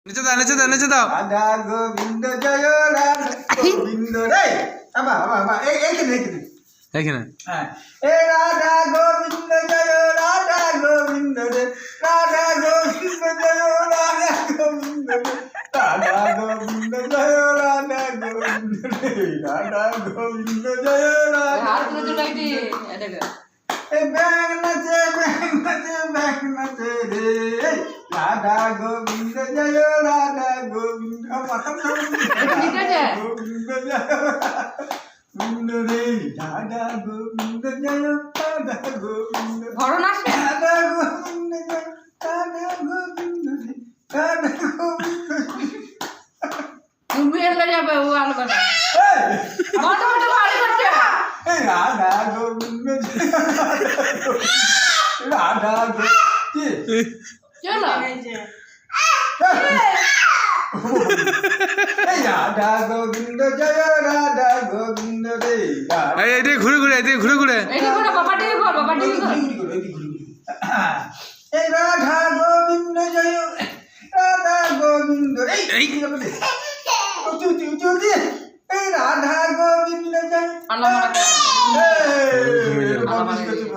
নিচে দাও নিচে দাও নিচে দাও। রাধা গোবিন্দ জয় রাধা গোবিন্দ রে আবা আবা আবা এইখানে এইখানে এইখানে হ্যাঁ এ রাধা গোবিন্দ জয় রাধা গোবিন্দ রে রাধা গোবিন্দ জয় রাধা গোবিন্দ রে রাধা গোবিন্দ জয় রাধা গোবিন্দ রে রাধা গোবিন্দ জয় রাধা হাত ধরে জুলাই দি এটাকে এ ব্যাং নাচে রে রাধা গোবিন্দ জয় রাধা গোবিন্দ ঠিক আছে গোবিন্দ জয় গোবিন্দ রে রাধা গোবিন্দ জয় রাধা গোবিন্দ ঘর না রাধা গোবিন্দ জয় রাধা গোবিন্দ রে রাধা গোবিন্দ তুমি এলে যাবে ও আলবা না এই বড় বড় বাড়ি করছে এই রাধা গোবিন্দ জয় রাধা গোবিন্দ চলো রাধা গোবিন্দ জয় রাধা গোবিন্দ রে এই এদিকে ঘুরে ঘুরে এদিকে ঘুরে ঘুরে এই দেখো না বাবা টিভি কর বাবা টিভি কর এই রাধা গোবিন্দ জয় রাধা গোবিন্দ এই চুতি এই রাধা গোবিন্দ জয় আল্লাহ মারা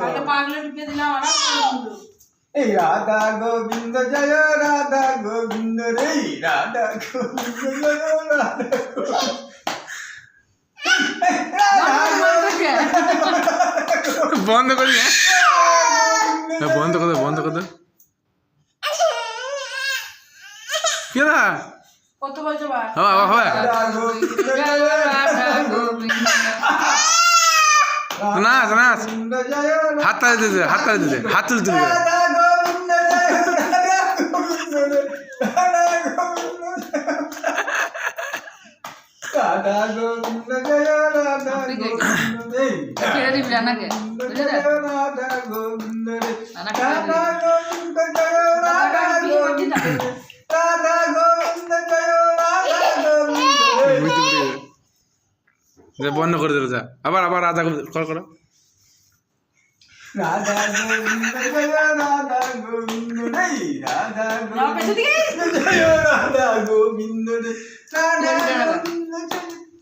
এই পাগলে টিপে দিলাম আরাম করে এই রাধা গোবিন্দ জয় রাধা গোবিন্দ রে রাধা গোবিন্দ জয় রাধা বন্ধ করি বন্ধ করে বন্ধ করে কি না কত বলছো বা হবে হবে নাচ নাচ হাত তালি দিতে হাত তালি দিতে হাত তুলতে দিতে রাধা গোবিন্দ জয় রাধা গোবিন্দ ছেড়ে দিবি রানাকে বুঝলে রাধা গোবিন্দ রাধা গোবিন্দ জয় রাধা গোবিন্দ রাধা গোবিন্দ জয় রাধা গোবিন্দ বন্ধ করে দিল যা আবার আবার রাজা কর করো রাধা গোবিন্দ জয় রাধা গোবিন্দ রাধা গোবিন্দ জয় রাধা গোবিন্দ রাধা গোবিন্দ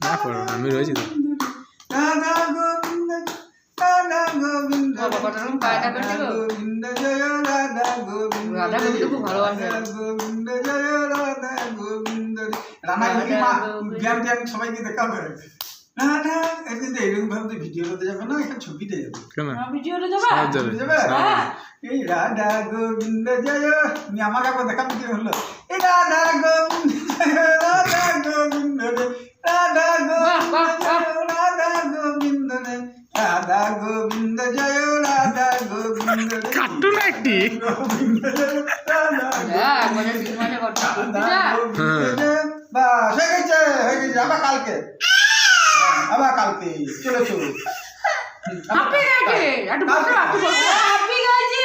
না করো আমি রয়েছি তো রাধা গোবিন্দ রাধা গোবিন্দ বাবাটার পায়টা করে দিল গোবিন্দ জয় রাধা গোবিন্দ রাধা গোবিন্দ খুব ভালোবাসে গোবিন্দ জয় রাধা গোবিন্দ রাধা গোবিন্দ জ্ঞান সবাইকে দেখাবে রাধা এরকম ভাবে ভিডিও করতে যাবে না এখানে ছবিতে যাবে কেন ভিডিওটা দেবা সব যাবে যাবে এই রাধা গোবিন্দ জয় আমি আমাকে একবার দেখাবো কি হলো এই রাধা গোবিন্দ জয় রাধা গোবিন্দ রে রাধা গোবিন্দ জয় রাধা গোবিন্দ রে রাধা গোবিন্দ জয় রাধা গোবিন্দ রে কার্টুন একটি গোবিন্দ জয় রাধা হ্যাঁ মানে সিনেমাটা করতে রাধা গোবিন্দ জয় বাস হয়ে গেছে আবার কালকে চলে চলো আপনি গাইছে একটু বসে আপনি বসে আপনি গাইছে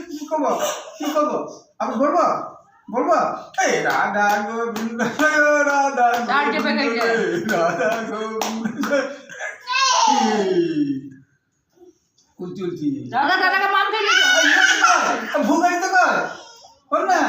কি করবো আমি বলবো এই রাধা গোবিন্দ জয় রাধা গোবিন্দ রাধা গোবিন্দ চলছি দাদা দাদাকে মান খেয়ে ভুগাড়ি তো কর না